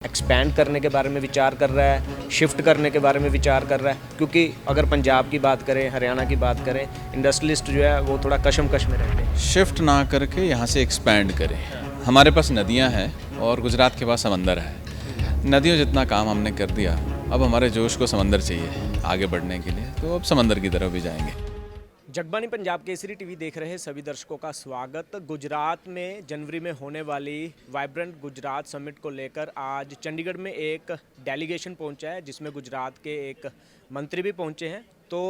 Expand करने के बारे में विचार कर रहा है, शिफ्ट करने के बारे में विचार कर रहा है, क्योंकि अगर पंजाब की बात करें, हरियाणा की बात करें, इंडस्ट्रियलिस्ट जो है वो थोड़ा कशमकश में रहते हैं। शिफ्ट ना करके यहाँ से एक्सपैंड करें। हमारे पास नदियाँ हैं और गुजरात के पास समंदर है। नदियों जितना काम हमने कर दिया, अब हमारे जोश को समंदर चाहिए आगे बढ़ने के लिए, तो अब समंदर की तरफ भी जाएंगे। जगबानी पंजाब केसरी टीवी देख रहे सभी दर्शकों का स्वागत। गुजरात में जनवरी में होने वाली वाइब्रेंट गुजरात समिट को लेकर आज चंडीगढ़ में एक डेलीगेशन पहुंचा है, जिसमें गुजरात के एक मंत्री भी पहुंचे हैं। तो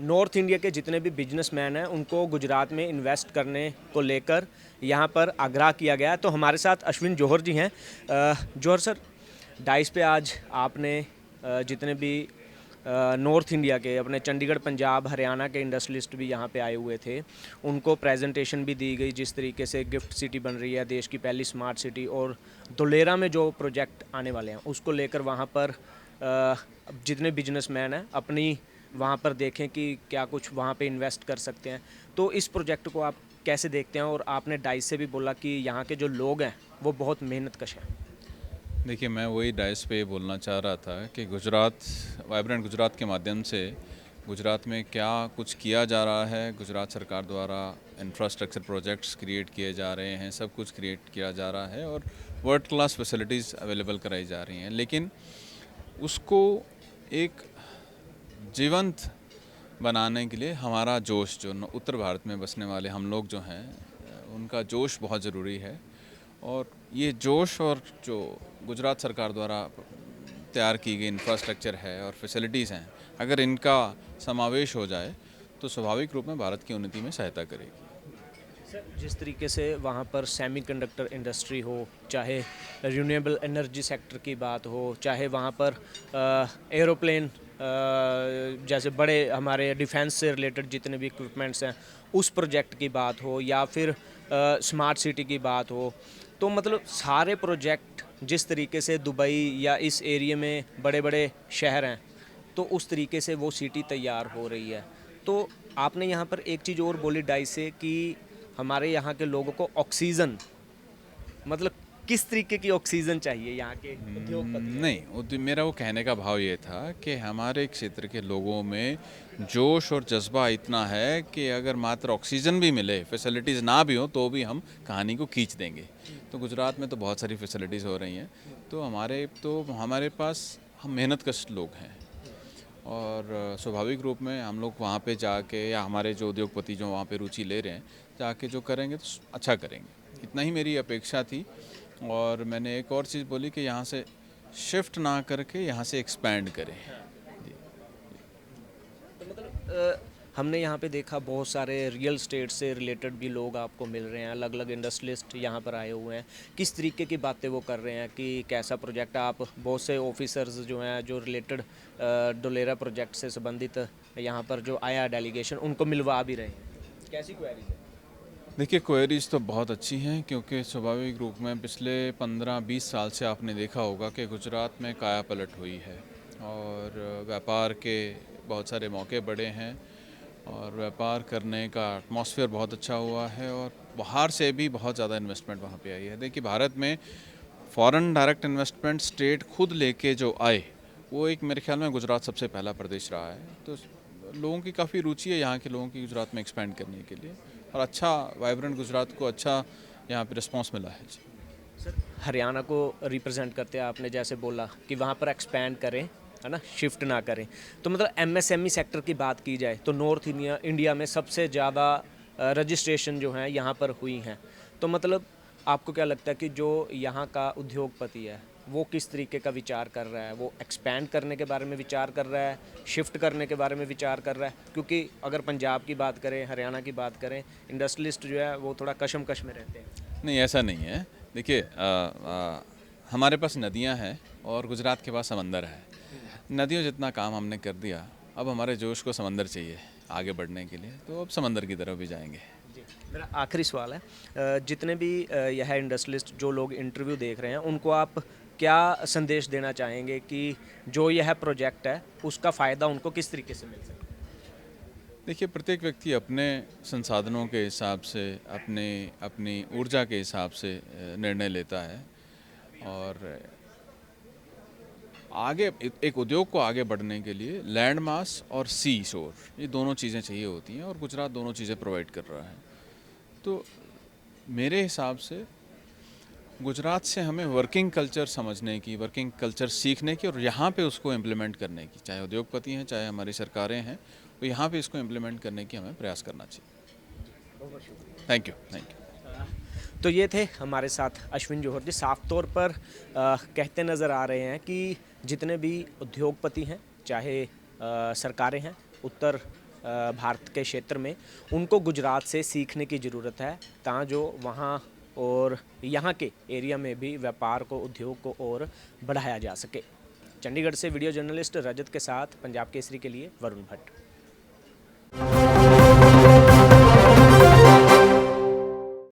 नॉर्थ इंडिया के जितने भी बिजनेसमैन हैं उनको गुजरात में इन्वेस्ट करने को लेकर यहाँ पर आग्रह किया गया है। तो हमारे साथ अश्विन जौहर जी हैं। जौहर सर, डाइस पे आज आपने जितने भी नॉर्थ इंडिया के अपने चंडीगढ़, पंजाब, हरियाणा के इंडस्ट्रियलिस्ट भी यहाँ पे आए हुए थे, उनको प्रेजेंटेशन भी दी गई जिस तरीके से गिफ्ट सिटी बन रही है, देश की पहली स्मार्ट सिटी, और धुलेरा में जो प्रोजेक्ट आने वाले हैं उसको लेकर वहाँ पर जितने बिजनेसमैन हैं अपनी वहाँ पर देखें कि क्या कुछ वहाँ पे इन्वेस्ट कर सकते हैं। तो इस प्रोजेक्ट को आप कैसे देखते हैं? और आपने डाइस से भी बोला कि यहाँ के जो लोग हैं वो बहुत मेहनतकश हैं। देखिए, मैं वही डाइस पे बोलना चाह रहा था कि गुजरात, वाइब्रेंट गुजरात के माध्यम से गुजरात में क्या कुछ किया जा रहा है। गुजरात सरकार द्वारा इंफ्रास्ट्रक्चर प्रोजेक्ट्स क्रिएट किए जा रहे हैं, सब कुछ क्रिएट किया जा रहा है और वर्ल्ड क्लास फैसिलिटीज़ अवेलेबल कराई जा रही हैं। लेकिन उसको एक जीवंत बनाने के लिए हमारा जोश, जो उत्तर भारत में बसने वाले हम लोग जो हैं, उनका जोश बहुत ज़रूरी है। और ये जोश और जो गुजरात सरकार द्वारा तैयार की गई इंफ्रास्ट्रक्चर है और फैसिलिटीज़ हैं, अगर इनका समावेश हो जाए तो स्वाभाविक रूप में भारत की उन्नति में सहायता करेगी। सर, जिस तरीके से वहाँ पर सेमीकंडक्टर इंडस्ट्री हो, चाहे रिन्यूएबल एनर्जी सेक्टर की बात हो, चाहे वहाँ पर एरोप्लेन जैसे बड़े हमारे डिफेंस से रिलेटेड जितने भी इक्विपमेंट्स हैं उस प्रोजेक्ट की बात हो, या फिर स्मार्ट सिटी की बात हो, तो मतलब सारे प्रोजेक्ट जिस तरीके से दुबई या इस एरिया में बड़े बड़े शहर हैं, तो उस तरीके से वो सिटी तैयार हो रही है। तो आपने यहाँ पर एक चीज़ और बोली डाई से कि हमारे यहाँ के लोगों को ऑक्सीजन, मतलब किस तरीके की ऑक्सीजन चाहिए यहाँ के उद्योगपति? नहीं, मेरा वो कहने का भाव ये था कि हमारे क्षेत्र के लोगों में जोश और जज्बा इतना है कि अगर मात्र ऑक्सीजन भी मिले, फैसिलिटीज़ ना भी हो, तो भी हम कहानी को खींच देंगे। तो गुजरात में तो बहुत सारी फैसिलिटीज़ हो रही हैं, तो हमारे पास हम मेहनतकश लोग हैं और स्वाभाविक रूप में हम लोग वहाँ पे जाके, या हमारे जो उद्योगपति जो वहाँ पे रुचि ले रहे हैं, जाके जो करेंगे तो अच्छा करेंगे। इतना ही मेरी अपेक्षा थी। और मैंने एक और चीज़ बोली कि यहाँ से शिफ्ट ना करके यहाँ से एक्सपैंड करें। तो मतलब हमने यहाँ पे देखा बहुत सारे रियल स्टेट से रिलेटेड भी लोग आपको मिल रहे हैं, अलग अलग इंडस्ट्रियलिस्ट यहाँ पर आए हुए हैं। किस तरीके की बातें वो कर रहे हैं कि कैसा प्रोजेक्ट, आप बहुत से ऑफिसर्स जो हैं जो रिलेटेड डोलेरा प्रोजेक्ट से संबंधित यहाँ पर जो आया डेलीगेशन, उनको मिलवा भी रहे हैं, कैसी क्वेरीज है? देखिए, क्वेरीज तो बहुत अच्छी हैं, क्योंकि स्वाभाविक रूप में पिछले 15-20 साल से आपने देखा होगा कि गुजरात में काया पलट हुई है और व्यापार के बहुत सारे मौके बढ़े हैं और व्यापार करने का एटमॉस्फेयर बहुत अच्छा हुआ है और बाहर से भी बहुत ज़्यादा इन्वेस्टमेंट वहाँ पे आई है। देखिए, भारत में फॉरेन डायरेक्ट इन्वेस्टमेंट स्टेट खुद लेके जो आए, वो एक मेरे ख्याल में गुजरात सबसे पहला प्रदेश रहा है। तो लोगों की काफ़ी रुचि है यहाँ के लोगों की गुजरात में एक्सपेंड करने के लिए, और अच्छा वाइब्रेंट गुजरात को अच्छा यहाँ पे रिस्पांस मिला है जी। सर, हरियाणा को रिप्रेजेंट करते हैं, आपने जैसे बोला कि वहाँ पर एक्सपैंड करें, है ना, शिफ्ट ना करें। तो मतलब एमएसएमई सेक्टर की बात की जाए तो नॉर्थ इंडिया में सबसे ज़्यादा रजिस्ट्रेशन जो है यहाँ पर हुई हैं। तो मतलब आपको क्या लगता है कि जो यहाँ का उद्योगपति है वो किस तरीके का विचार कर रहा है? वो एक्सपैंड करने के बारे में विचार कर रहा है, शिफ्ट करने के बारे में विचार कर रहा है? क्योंकि अगर पंजाब की बात करें, हरियाणा की बात करें, इंडस्ट्रियलिस्ट जो है वो थोड़ा कशमकश में रहते हैं। नहीं, ऐसा नहीं है। देखिए, हमारे पास नदियाँ हैं और गुजरात के पास समंदर है। नदियों जितना काम हमने कर दिया, अब हमारे जोश को समंदर चाहिए आगे बढ़ने के लिए, तो अब समंदर की तरफ भी जाएंगे। जी, मेरा आखिरी सवाल है, जितने भी यह इंडस्ट्रियलिस्ट जो लोग इंटरव्यू देख रहे हैं उनको आप क्या संदेश देना चाहेंगे कि जो यह प्रोजेक्ट है उसका फ़ायदा उनको किस तरीके से मिल सकता है? देखिए, प्रत्येक व्यक्ति अपने संसाधनों के हिसाब से, अपनी ऊर्जा के हिसाब से निर्णय लेता है और आगे एक उद्योग को आगे बढ़ने के लिए लैंड मास और सी शोर, ये दोनों चीज़ें चाहिए होती हैं और गुजरात दोनों चीज़ें प्रोवाइड कर रहा है। तो मेरे हिसाब से गुजरात से हमें वर्किंग कल्चर समझने की, वर्किंग कल्चर सीखने की और यहाँ पे उसको इम्प्लीमेंट करने की, चाहे उद्योगपति हैं चाहे हमारी सरकारें हैं, तो यहाँ पे इसको इम्प्लीमेंट करने की हमें प्रयास करना चाहिए। Thank you. तो ये थे हमारे साथ अश्विन जौहर जी। साफ तौर पर कहते नज़र आ रहे हैं कि जितने भी उद्योगपति हैं, चाहे सरकारें हैं उत्तर भारत के क्षेत्र में, उनको गुजरात से सीखने की ज़रूरत है, जो वहाँ और यहाँ के एरिया में भी व्यापार को, उद्योग को और बढ़ाया जा सके। चंडीगढ़ से वीडियो जर्नलिस्ट रजत के साथ पंजाब केसरी के लिए वरुण भट्ट।